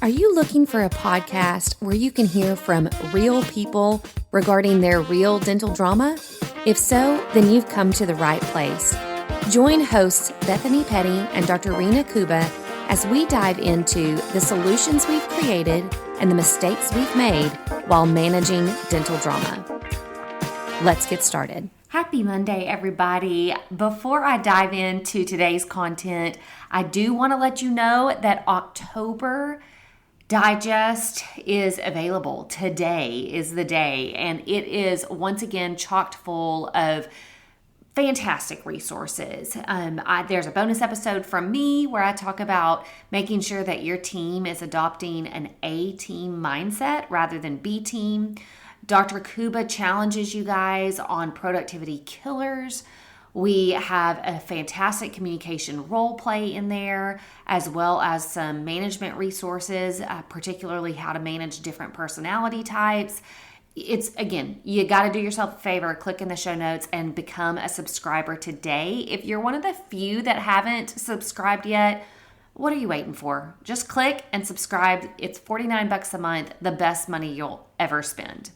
Are you looking for a podcast where you can hear from real people regarding their real dental drama? If so, then you've come to the right place. Join hosts Bethany Petty and Dr. Rena Kuba as we dive into the solutions we've created and the mistakes we've made while managing dental drama. Let's get started. Happy Monday, everybody. Before I dive into today's content, I do want to let you know that October Digest is available. Today is the day, and it is once again chocked full of fantastic resources. There's a bonus episode from me where I talk about making sure that your team is adopting an A team mindset rather than B team. Dr. Kuba challenges you guys on productivity killers. We have a fantastic communication role play in there, as well as some management resources, particularly how to manage different personality types. It's, again, you got to do yourself a favor, click in the show notes and become a subscriber today. If you're one of the few that haven't subscribed yet, what are you waiting for? Just click and subscribe. It's $49 a month, the best money you'll ever spend.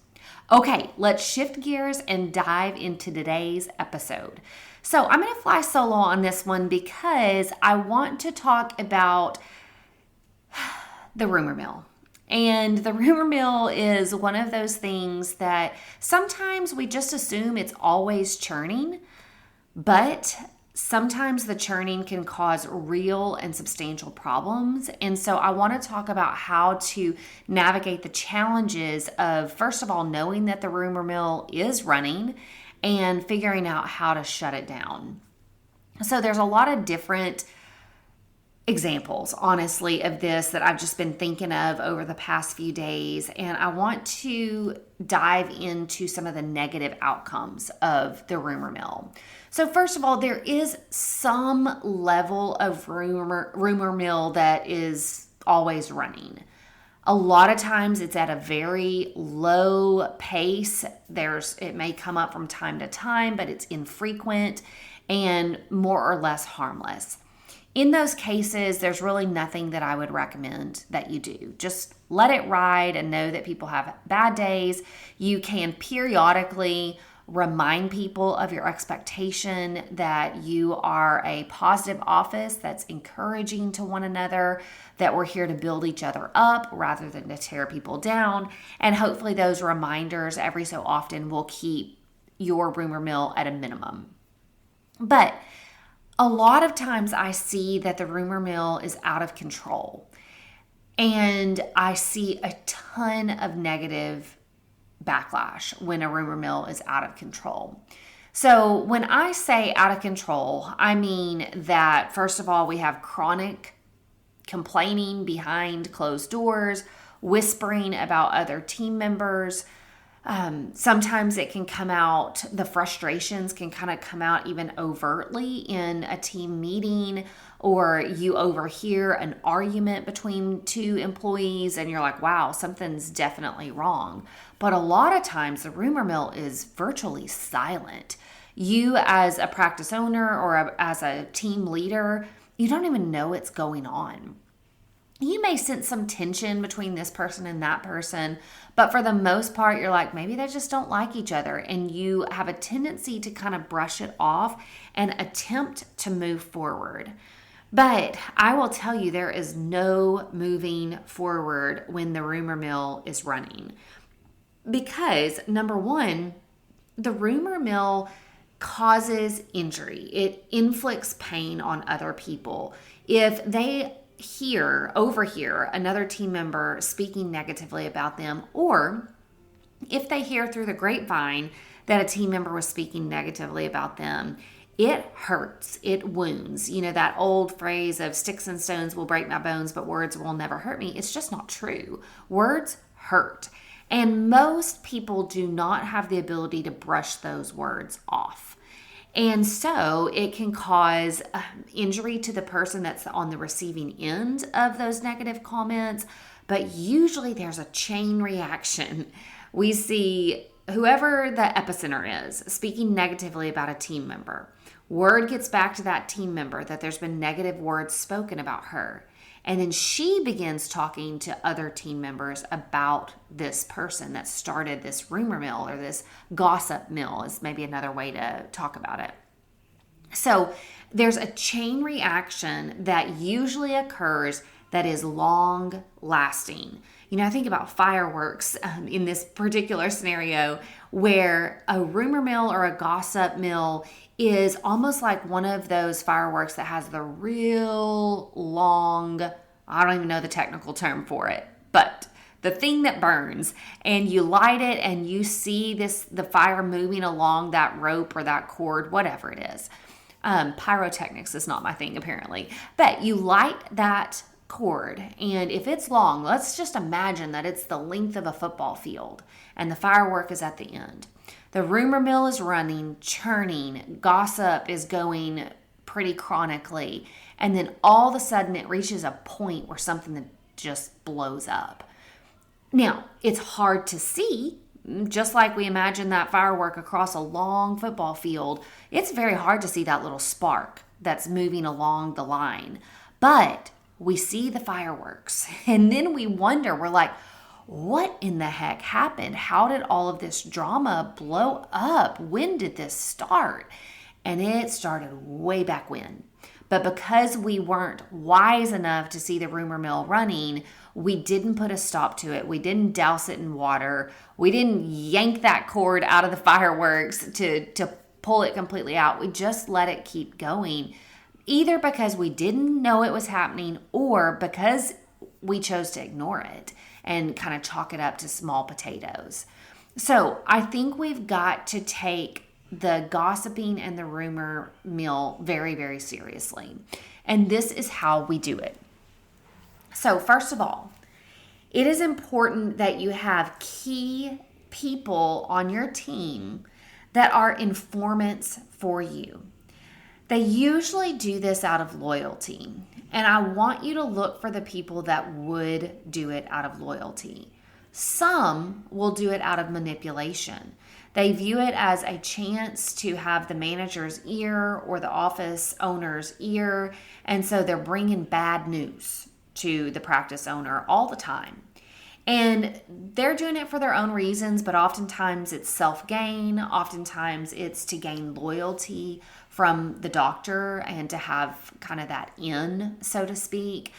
Okay, let's shift gears and dive into today's episode. So I'm going to fly solo on this one because I want to talk about the rumor mill. And the rumor mill is one of those things that sometimes we just assume it's always churning, but sometimes the churning can cause real and substantial problems. And so I want to talk about how to navigate the challenges of, first of all, knowing that the rumor mill is running and figuring out how to shut it down. So there's a lot of different examples, honestly, of this that I've just been thinking of over the past few days. And I want to dive into some of the negative outcomes of the rumor mill. So first of all, there is some level of rumor mill that is always running. A lot of times it's at a very low pace. It may come up from time to time, but it's infrequent and more or less harmless. In those cases, there's really nothing that I would recommend that you do. Just let it ride and know that people have bad days. You can periodically remind people of your expectation that you are a positive office that's encouraging to one another, that we're here to build each other up rather than to tear people down. And hopefully those reminders every so often will keep your rumor mill at a minimum. But a lot of times I see that the rumor mill is out of control, and I see a ton of negative backlash when a rumor mill is out of control. So when I say out of control, I mean that, first of all, we have chronic complaining behind closed doors, whispering about other team members. Sometimes it can come out, the frustrations can kind of come out even overtly in a team meeting, or you overhear an argument between two employees and you're like, wow, something's definitely wrong. But a lot of times the rumor mill is virtually silent. You as a practice owner or as a team leader, you don't even know what's going on. You may sense some tension between this person and that person, but for the most part, you're like, maybe they just don't like each other, and you have a tendency to kind of brush it off and attempt to move forward. But I will tell you, there is no moving forward when the rumor mill is running. Because, number one, the rumor mill causes injury. It inflicts pain on other people. If they overhear another team member speaking negatively about them, or if they hear through the grapevine that a team member was speaking negatively about them, it hurts, it wounds. You know, that old phrase of sticks and stones will break my bones, but words will never hurt me. It's just not true. Words hurt. And most people do not have the ability to brush those words off. And so it can cause injury to the person that's on the receiving end of those negative comments. But usually there's a chain reaction. We see whoever the epicenter is speaking negatively about a team member. Word gets back to that team member that there's been negative words spoken about her. And then she begins talking to other team members about this person that started this rumor mill, or this gossip mill is maybe another way to talk about it. So there's a chain reaction that usually occurs that is long lasting. I think about fireworks in this particular scenario, where a rumor mill or a gossip mill is almost like one of those fireworks that has the real long, I don't even know the technical term for it, but the thing that burns, and you light it and you see the fire moving along that rope or that cord, whatever it is. Pyrotechnics is not my thing, apparently, but you light that cord, and if it's long, let's just imagine that it's the length of a football field and the firework is at the end. The rumor mill is running, churning, gossip is going pretty chronically, and then all of a sudden it reaches a point where something that just blows up. Now, it's hard to see, just like we imagine that firework across a long football field. It's very hard to see that little spark that's moving along the line, but we see the fireworks, and then we wonder, we're like, what in the heck happened? How did all of this drama blow up? When did this start? And it started way back when. But because we weren't wise enough to see the rumor mill running, we didn't put a stop to it. We didn't douse it in water. We didn't yank that cord out of the fireworks to pull it completely out. We just let it keep going, either because we didn't know it was happening or because we chose to ignore it and kind of chalk it up to small potatoes. So I think we've got to take the gossiping and the rumor mill very, very seriously. And this is how we do it. So first of all, it is important that you have key people on your team that are informants for you. They usually do this out of loyalty, and I want you to look for the people that would do it out of loyalty. Some will do it out of manipulation. They view it as a chance to have the manager's ear or the office owner's ear, and so they're bringing bad news to the practice owner all the time. And they're doing it for their own reasons, but oftentimes it's self-gain. Oftentimes it's to gain loyalty from the doctor and to have kind of that in, so to speak.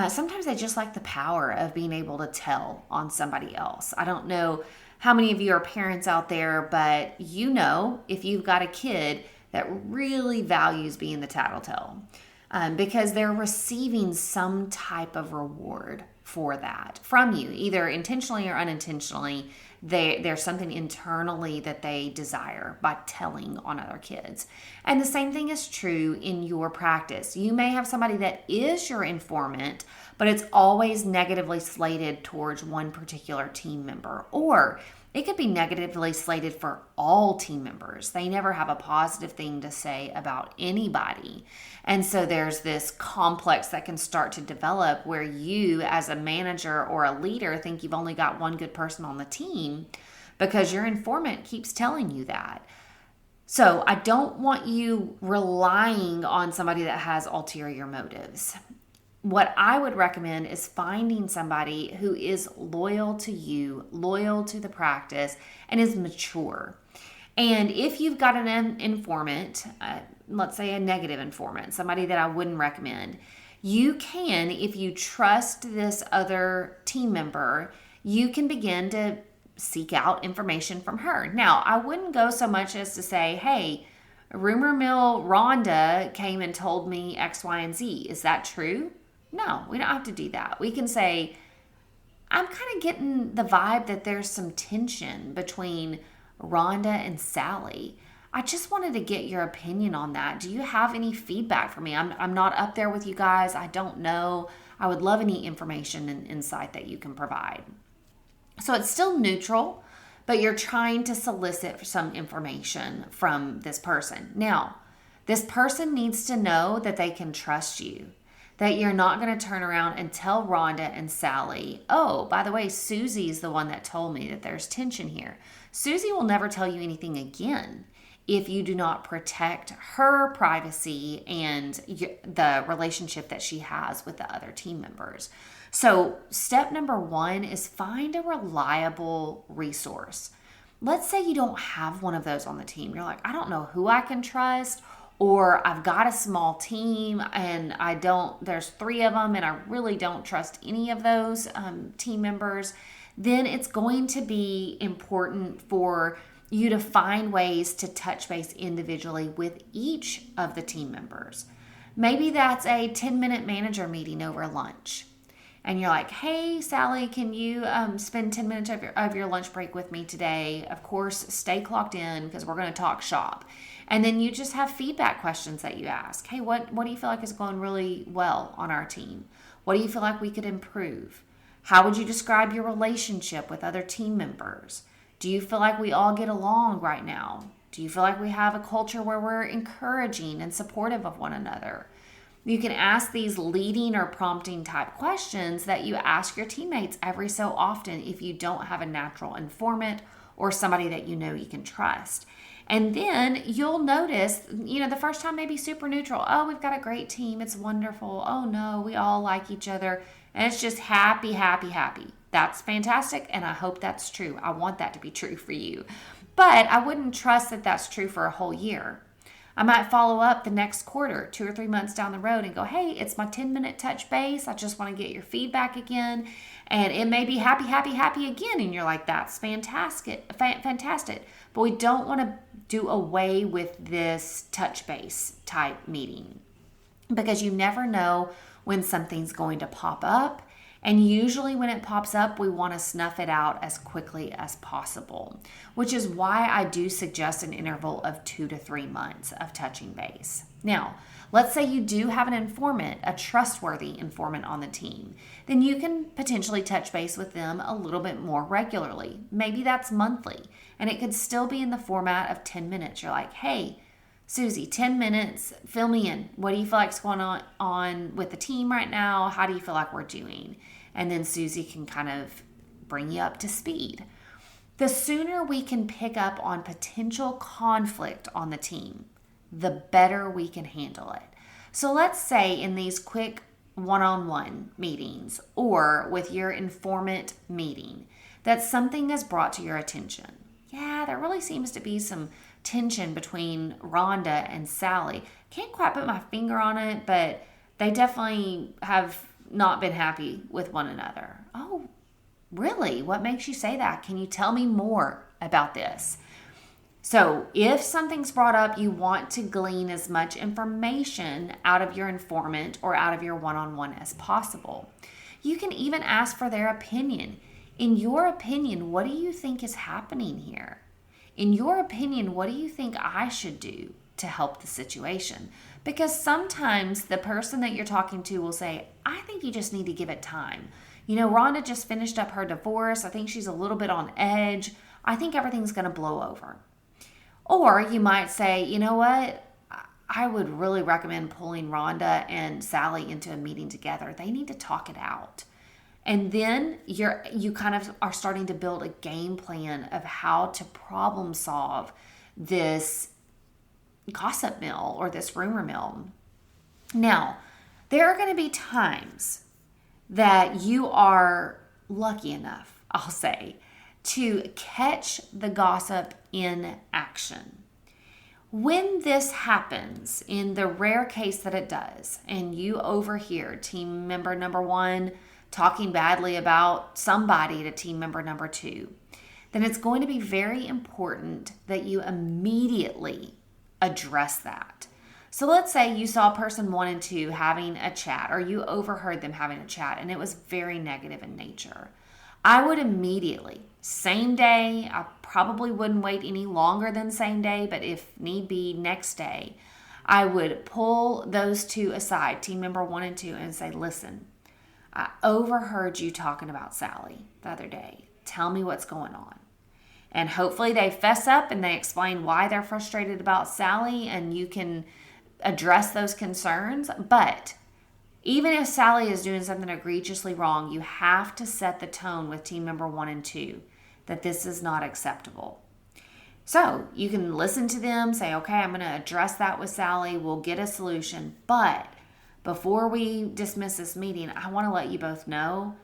Sometimes they just like the power of being able to tell on somebody else. I don't know how many of you are parents out there, but if you've got a kid that really values being the tattletale, because they're receiving some type of reward for that from you, either intentionally or unintentionally. There's something internally that they desire by telling on other kids. And the same thing is true in your practice. You may have somebody that is your informant, but it's always negatively slated towards one particular team member, or it could be negatively slated for all team members. They never have a positive thing to say about anybody. And so there's this complex that can start to develop where you, as a manager or a leader, think you've only got one good person on the team because your informant keeps telling you that. So I don't want you relying on somebody that has ulterior motives. What I would recommend is finding somebody who is loyal to you, loyal to the practice, and is mature. And if you've got an informant, let's say a negative informant, somebody that I wouldn't recommend, you can, if you trust this other team member, you can begin to seek out information from her. Now, I wouldn't go so much as to say, hey, rumor mill Rhonda came and told me X, Y, and Z. Is that true? No, we don't have to do that. We can say, I'm kind of getting the vibe that there's some tension between Rhonda and Sally. I just wanted to get your opinion on that. Do you have any feedback for me? I'm not up there with you guys. I don't know. I would love any information and insight that you can provide. So it's still neutral, but you're trying to solicit some information from this person. Now, this person needs to know that they can trust you, that you're not going to turn around and tell Rhonda and Sally, oh, by the way, Susie's the one that told me that there's tension here. Susie will never tell you anything again. if you do not protect her privacy and the relationship that she has with the other team members. So step number 1 is find a reliable resource. Let's say you don't have one of those on the team. You're like, I don't know who I can trust, or I've got a small team and there's 3 of them and I really don't trust any of those team members. Then it's going to be important for you to find ways to touch base individually with each of the team members. Maybe that's a 10-minute manager meeting over lunch. And you're like, hey, Sally, can you spend 10 minutes of your lunch break with me today? Of course, stay clocked in because we're going to talk shop. And then you just have feedback questions that you ask. Hey, what do you feel like is going really well on our team? What do you feel like we could improve? How would you describe your relationship with other team members? Do you feel like we all get along right now? Do you feel like we have a culture where we're encouraging and supportive of one another? You can ask these leading or prompting type questions that you ask your teammates every so often if you don't have a natural informant or somebody that you know you can trust. And then you'll notice, the first time may be super neutral. Oh, we've got a great team. It's wonderful. Oh no, we all like each other. And it's just happy, happy, happy. That's fantastic. And I hope that's true. I want that to be true for you. But I wouldn't trust that that's true for a whole year. I might follow up the next quarter, 2 or 3 months down the road and go, hey, it's my 10-minute touch base. I just want to get your feedback again. And it may be happy, happy, happy again. And you're like, that's fantastic. But we don't want to do away with this touch base type meeting because you never know when something's going to pop up. And usually when it pops up, we want to snuff it out as quickly as possible, which is why I do suggest an interval of 2 to 3 months of touching base. Now, let's say you do have an informant, a trustworthy informant on the team. Then you can potentially touch base with them a little bit more regularly. Maybe that's monthly, and it could still be in the format of 10 minutes. You're like, hey, Susie, 10 minutes, fill me in. What do you feel like's going on with the team right now? How do you feel like we're doing? And then Susie can kind of bring you up to speed. The sooner we can pick up on potential conflict on the team, the better we can handle it. So let's say in these quick one-on-one meetings or with your informant meeting that something is brought to your attention. Yeah, there really seems to be some tension between Rhonda and Sally. Can't quite put my finger on it, but they definitely have not been happy with one another. Oh, really? What makes you say that? Can you tell me more about this? So if something's brought up, you want to glean as much information out of your informant or out of your one-on-one as possible. You can even ask for their opinion. In your opinion, what do you think is happening here? In your opinion, what do you think I should do to help the situation? Because sometimes the person that you're talking to will say, I think you just need to give it time. Rhonda just finished up her divorce. I think she's a little bit on edge. I think everything's going to blow over. Or you might say, you know what? I would really recommend pulling Rhonda and Sally into a meeting together. They need to talk it out. And then you kind of are starting to build a game plan of how to problem solve this gossip mill or this rumor mill. Now, there are going to be times that you are lucky enough, I'll say, to catch the gossip in action. When this happens, in the rare case that it does, and you overhear team member number 1 talking badly about somebody to team member number 2, then it's going to be very important that you immediately address that. So let's say you saw person 1 and 2 having a chat, or you overheard them having a chat, and it was very negative in nature. I would immediately, same day, I probably wouldn't wait any longer than same day, but if need be, next day, I would pull those 2 aside, team member 1 and 2, and say, listen, I overheard you talking about Sally the other day. Tell me what's going on. And hopefully they fess up and they explain why they're frustrated about Sally, and you can address those concerns. But even if Sally is doing something egregiously wrong, you have to set the tone with team member 1 and 2 that this is not acceptable. So you can listen to them, say, okay, I'm going to address that with Sally. We'll get a solution. But before we dismiss this meeting, I want to let you both know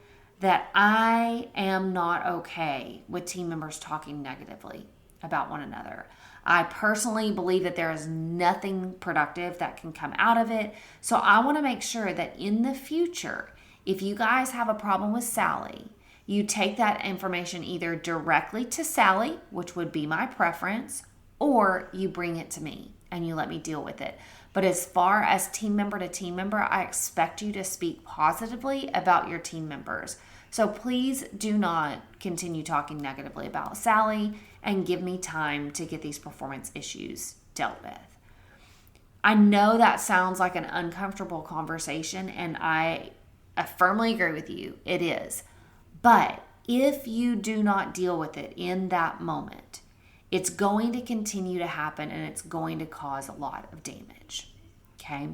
that I am not okay with team members talking negatively about one another. I personally believe that there is nothing productive that can come out of it. So I want to make sure that in the future, if you guys have a problem with Sally, you take that information either directly to Sally, which would be my preference, or you bring it to me and you let me deal with it. But as far as team member to team member, I expect you to speak positively about your team members. So please do not continue talking negatively about Sally and give me time to get these performance issues dealt with. I know that sounds like an uncomfortable conversation, and I firmly agree with you. It is. But if you do not deal with it in that moment, it's going to continue to happen and it's going to cause a lot of damage. Okay?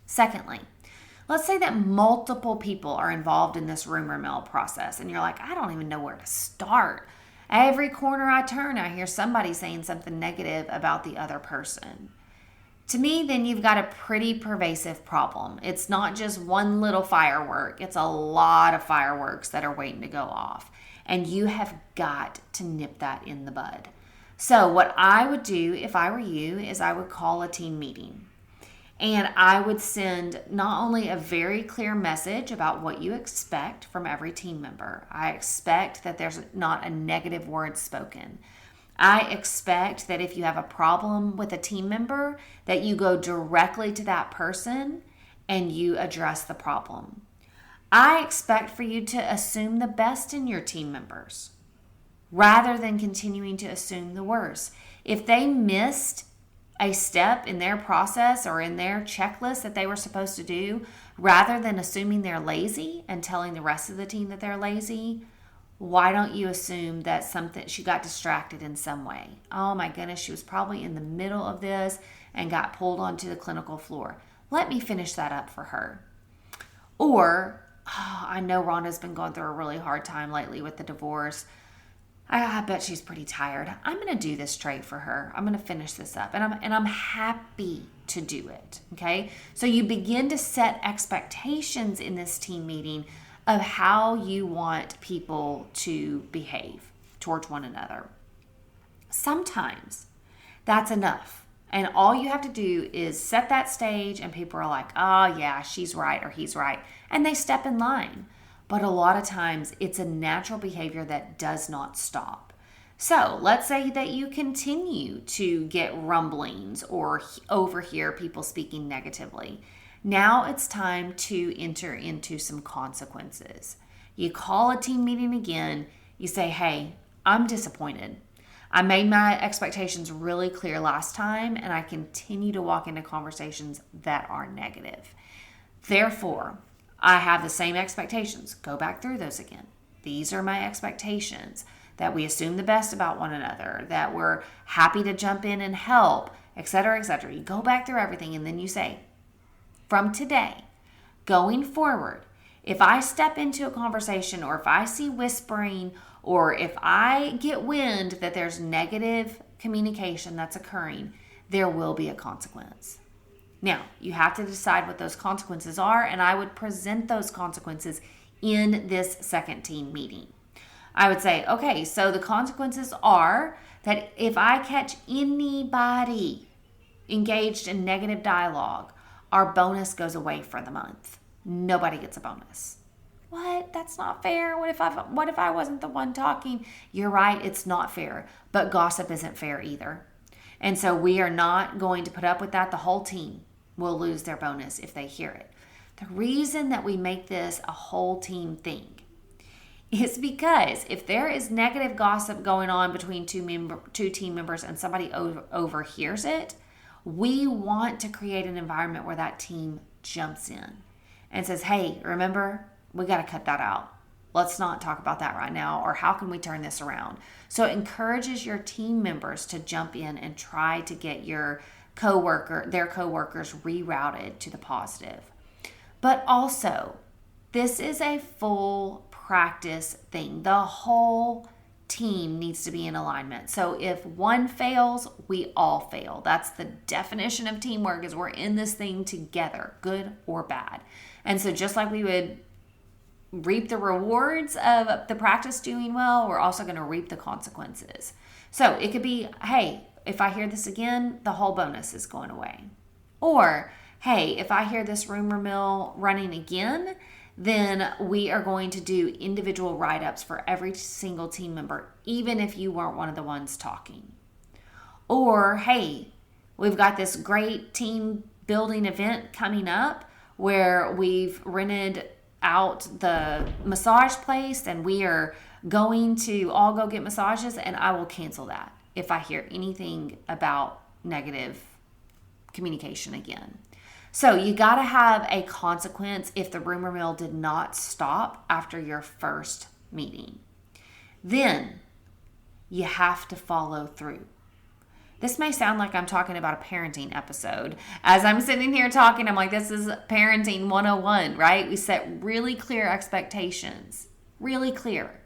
Secondly, let's say that multiple people are involved in this rumor mill process and you're like, I don't even know where to start. Every corner I turn, I hear somebody saying something negative about the other person. To me, then you've got a pretty pervasive problem. It's not just one little firework. It's a lot of fireworks that are waiting to go off. And you have got to nip that in the bud. So what I would do if I were you is I would call a team meeting. And I would send not only a very clear message about what you expect from every team member. I expect that there's not a negative word spoken. I expect that if you have a problem with a team member, that you go directly to that person and you address the problem. I expect for you to assume the best in your team members rather than continuing to assume the worst. If they missed a step in their process or in their checklist that they were supposed to do, rather than assuming they're lazy and telling the rest of the team that they're lazy, why don't you assume that she got distracted in some way? Oh my goodness, she was probably in the middle of this and got pulled onto the clinical floor. Let me finish that up for her. Or, I know Rhonda's been going through a really hard time lately with the divorce. I bet she's pretty tired. I'm going to do this trade for her. I'm going to finish this up. And I'm happy to do it. Okay? So you begin to set expectations in this team meeting of how you want people to behave towards one another. Sometimes that's enough. And all you have to do is set that stage and people are like, oh yeah, she's right or he's right. And they step in line. But a lot of times it's a natural behavior that does not stop. So let's say that you continue to get rumblings or overhear people speaking negatively. Now it's time to enter into some consequences. You call a team meeting again. You say, hey, I'm disappointed. I made my expectations really clear last time, and I continue to walk into conversations that are negative. Therefore, I have the same expectations. Go back through those again. These are my expectations, that we assume the best about one another, that we're happy to jump in and help, etc., etc. You go back through everything, and then you say, from today, going forward, if I step into a conversation or if I see whispering or if I get wind that there's negative communication that's occurring, there will be a consequence. Now, you have to decide what those consequences are, and I would present those consequences in this second team meeting. I would say, okay, so the consequences are that if I catch anybody engaged in negative dialogue, our bonus goes away for the month. Nobody gets a bonus. What? That's not fair. What if I wasn't the one talking? You're right, it's not fair. But gossip isn't fair either. And so we are not going to put up with that. The whole team will lose their bonus if they hear it. The reason that we make this a whole team thing is because if there is negative gossip going on between two team members and somebody overhears it, we want to create an environment where that team jumps in and says, hey, remember, we got to cut that out. Let's not talk about that right now. Or how can we turn this around? So it encourages your team members to jump in and try to get their coworkers rerouted to the positive. But also, this is a full practice thing. The whole team needs to be in alignment. So if one fails, we all fail. That's the definition of teamwork, is we're in this thing together, good or bad. And so just like we would reap the rewards of the practice doing well, we're also going to reap the consequences. So it could be, hey, if I hear this again, the whole bonus is going away. Or, hey, if I hear this rumor mill running again, then we are going to do individual write-ups for every single team member, even if you weren't one of the ones talking. Or, hey, we've got this great team building event coming up where we've rented out the massage place and we are going to all go get massages, and I will cancel that if I hear anything about negative communication again. So you got to have a consequence if the rumor mill did not stop after your first meeting. Then you have to follow through. This may sound like I'm talking about a parenting episode. As I'm sitting here talking, I'm like, this is parenting 101, right? We set really clear expectations, really clear.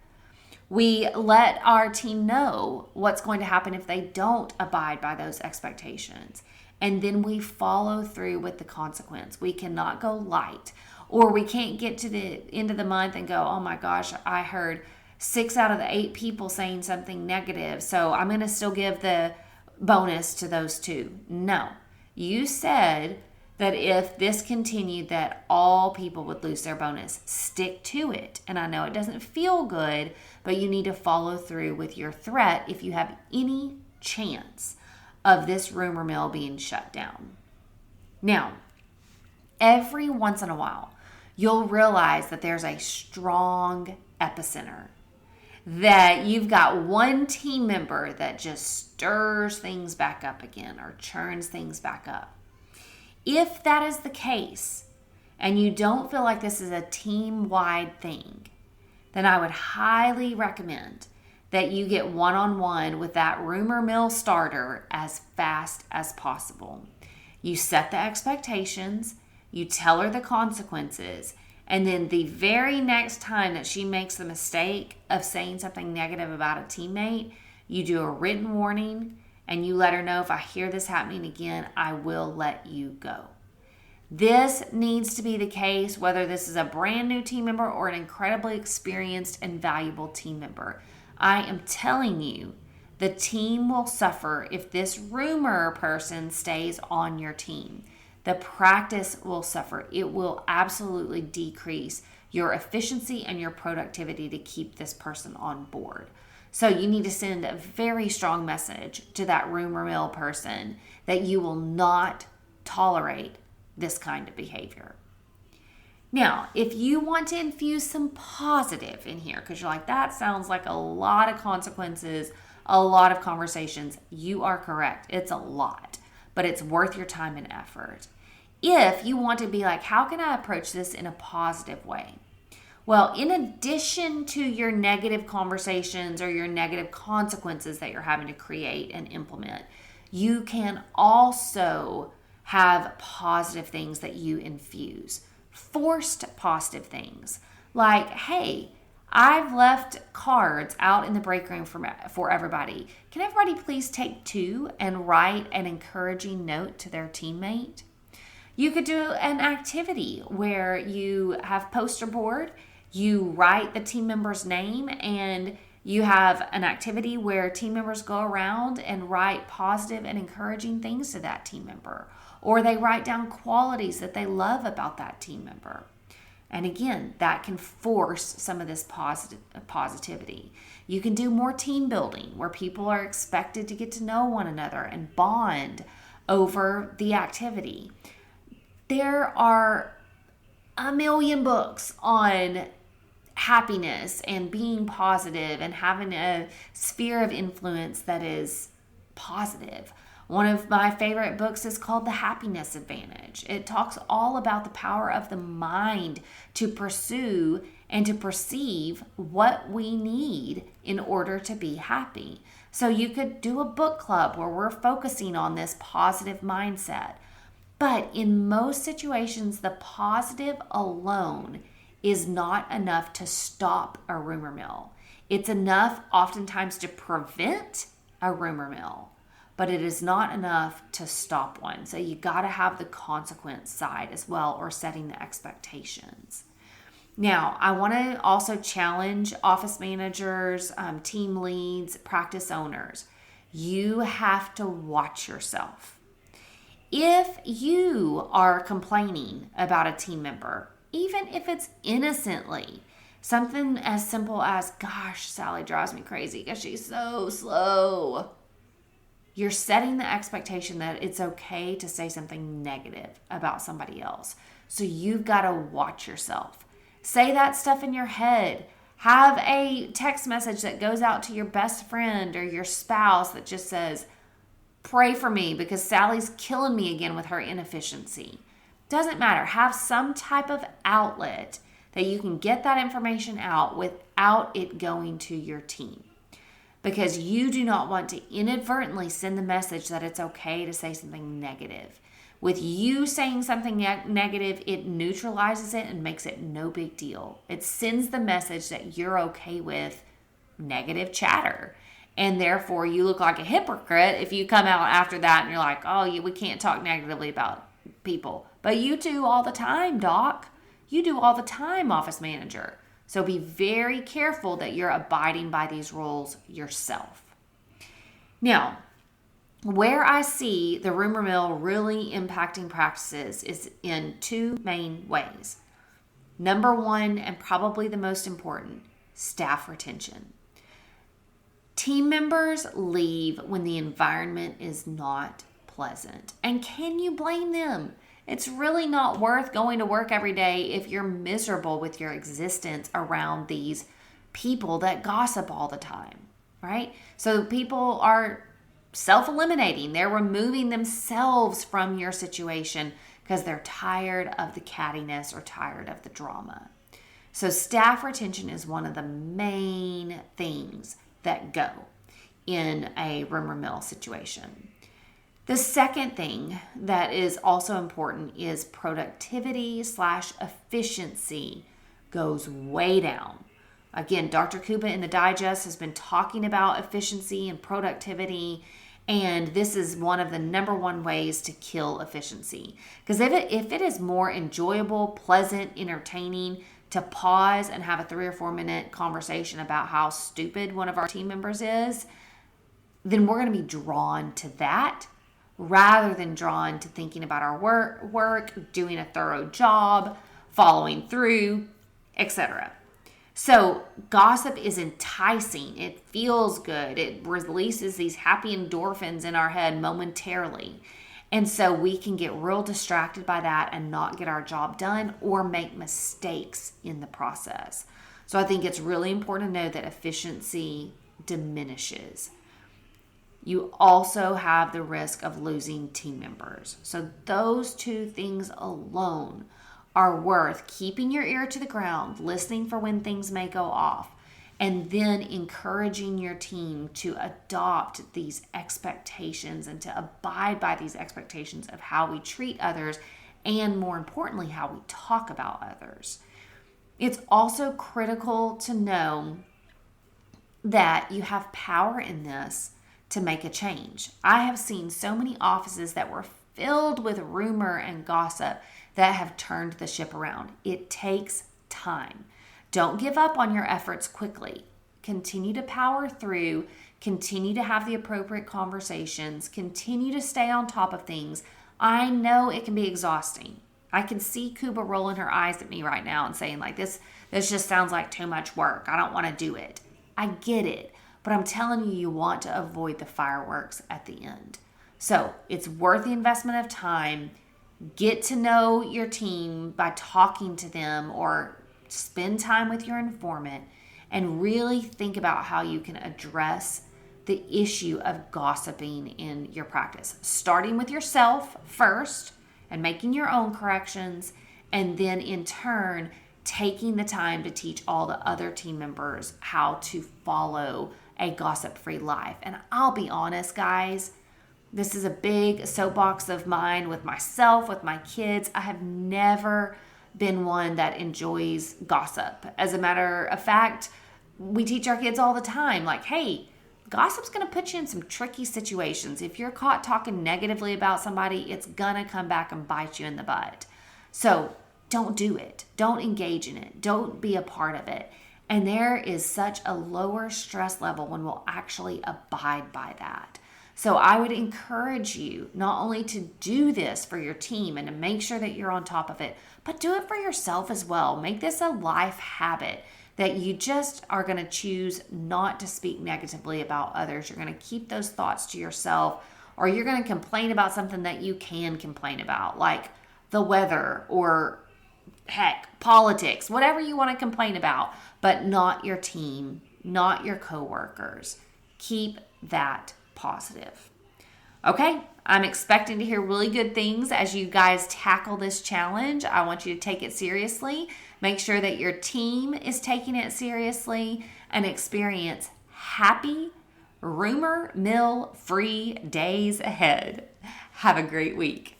We let our team know what's going to happen if they don't abide by those expectations. And then we follow through with the consequence. We cannot go light, or we can't get to the end of the month and go, oh my gosh, I heard 6 out of the 8 people saying something negative, so I'm going to still give the bonus to those 2. No, you said that if this continued, that all people would lose their bonus. Stick to it. And I know it doesn't feel good, but you need to follow through with your threat if you have any chance of this rumor mill being shut down. Now, every once in a while, you'll realize that there's a strong epicenter, that you've got one team member that just stirs things back up again or churns things back up. If that is the case, and you don't feel like this is a team-wide thing, then I would highly recommend that you get one-on-one with that rumor mill starter as fast as possible. You set the expectations, you tell her the consequences, and then the very next time that she makes the mistake of saying something negative about a teammate, you do a written warning and you let her know, if I hear this happening again, I will let you go. This needs to be the case whether this is a brand new team member or an incredibly experienced and valuable team member. I am telling you, the team will suffer if this rumor person stays on your team. The practice will suffer. It will absolutely decrease your efficiency and your productivity to keep this person on board. So you need to send a very strong message to that rumor mill person that you will not tolerate this kind of behavior. Now, if you want to infuse some positive in here, because you're like, that sounds like a lot of consequences, a lot of conversations, you are correct. It's a lot, but it's worth your time and effort. If you want to be like, how can I approach this in a positive way? Well, in addition to your negative conversations or your negative consequences that you're having to create and implement, you can also have positive things that you infuse. Forced positive things like, hey, I've left cards out in the break room for everybody. Can everybody please take 2 and write an encouraging note to their teammate? You could do an activity where you have poster board, you write the team member's name, and you have an activity where team members go around and write positive and encouraging things to that team member. Or they write down qualities that they love about that team member. And again, that can force some of this positivity. You can do more team building where people are expected to get to know one another and bond over the activity. There are a million books on happiness and being positive and having a sphere of influence that is positive. One of my favorite books is called The Happiness Advantage. It talks all about the power of the mind to pursue and to perceive what we need in order to be happy. So you could do a book club where we're focusing on this positive mindset. But in most situations, the positive alone is not enough to stop a rumor mill. It's enough oftentimes to prevent a rumor mill, but it is not enough to stop one. So you got to have the consequence side as well, or setting the expectations. Now, I want to also challenge office managers, team leads, practice owners. You have to watch yourself. If you are complaining about a team member, even if it's innocently, something as simple as, gosh, Sally drives me crazy because she's so slow. You're setting the expectation that it's okay to say something negative about somebody else. So you've got to watch yourself. Say that stuff in your head. Have a text message that goes out to your best friend or your spouse that just says, pray for me because Sally's killing me again with her inefficiency. Doesn't matter. Have some type of outlet that you can get that information out without it going to your team. Because you do not want to inadvertently send the message that it's okay to say something negative. With you saying something negative, it neutralizes it and makes it no big deal. It sends the message that you're okay with negative chatter. And therefore, you look like a hypocrite if you come out after that and you're like, oh, yeah, we can't talk negatively about people. But you do all the time, doc. You do all the time, office manager. So be very careful that you're abiding by these rules yourself. Now, where I see the rumor mill really impacting practices is in two main ways. Number one, and probably the most important, staff retention. Team members leave when the environment is not pleasant. And can you blame them? It's really not worth going to work every day if you're miserable with your existence around these people that gossip all the time, right? So people are self-eliminating. They're removing themselves from your situation because they're tired of the cattiness or tired of the drama. So staff retention is one of the main things that go in a rumor mill situation. The second thing that is also important is productivity/efficiency goes way down. Again, Dr. Kuba in the digest has been talking about efficiency and productivity, and this is one of the number one ways to kill efficiency. Because if it is more enjoyable, pleasant, entertaining to pause and have a 3 or 4 minute conversation about how stupid one of our team members is, then we're going to be drawn to that rather than drawn to thinking about our work, doing a thorough job, following through, etc. So gossip is enticing. It feels good. It releases these happy endorphins in our head momentarily. And so we can get real distracted by that and not get our job done or make mistakes in the process. So I think it's really important to know that efficiency diminishes. You also have the risk of losing team members. So those two things alone are worth keeping your ear to the ground, listening for when things may go off, and then encouraging your team to adopt these expectations and to abide by these expectations of how we treat others and, more importantly, how we talk about others. It's also critical to know that you have power in this to make a change. I have seen so many offices that were filled with rumor and gossip that have turned the ship around. It takes time. Don't give up on your efforts quickly. Continue to power through, continue to have the appropriate conversations, continue to stay on top of things. I know it can be exhausting. I can see Kuba rolling her eyes at me right now and saying like, this just sounds like too much work. I don't want to do it. I get it. But I'm telling you, you want to avoid the fireworks at the end. So it's worth the investment of time. Get to know your team by talking to them or spend time with your informant and really think about how you can address the issue of gossiping in your practice. Starting with yourself first and making your own corrections, and then in turn, taking the time to teach all the other team members how to follow a gossip-free life. And I'll be honest, guys, this is a big soapbox of mine with myself, with my kids. I have never been one that enjoys gossip. As a matter of fact, we teach our kids all the time, like, hey, gossip's going to put you in some tricky situations. If you're caught talking negatively about somebody, it's going to come back and bite you in the butt. So don't do it. Don't engage in it. Don't be a part of it. And there is such a lower stress level when we'll actually abide by that. So I would encourage you not only to do this for your team and to make sure that you're on top of it, but do it for yourself as well. Make this a life habit that you just are going to choose not to speak negatively about others. You're going to keep those thoughts to yourself, or you're going to complain about something that you can complain about, like the weather or heck, politics, whatever you want to complain about, but not your team, not your coworkers. Keep that positive. Okay, I'm expecting to hear really good things as you guys tackle this challenge. I want you to take it seriously. Make sure that your team is taking it seriously and experience happy, rumor mill free days ahead. Have a great week.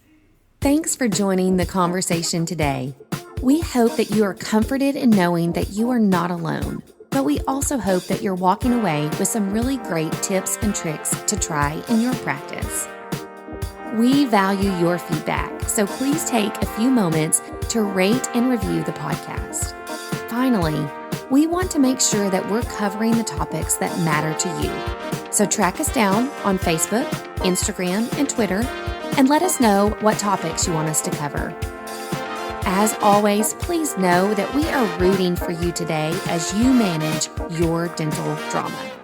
Thanks for joining the conversation today. We hope that you are comforted in knowing that you are not alone, but we also hope that you're walking away with some really great tips and tricks to try in your practice. We value your feedback, so please take a few moments to rate and review the podcast. Finally, we want to make sure that we're covering the topics that matter to you. So track us down on Facebook, Instagram, and Twitter, and let us know what topics you want us to cover. As always, please know that we are rooting for you today as you manage your dental drama.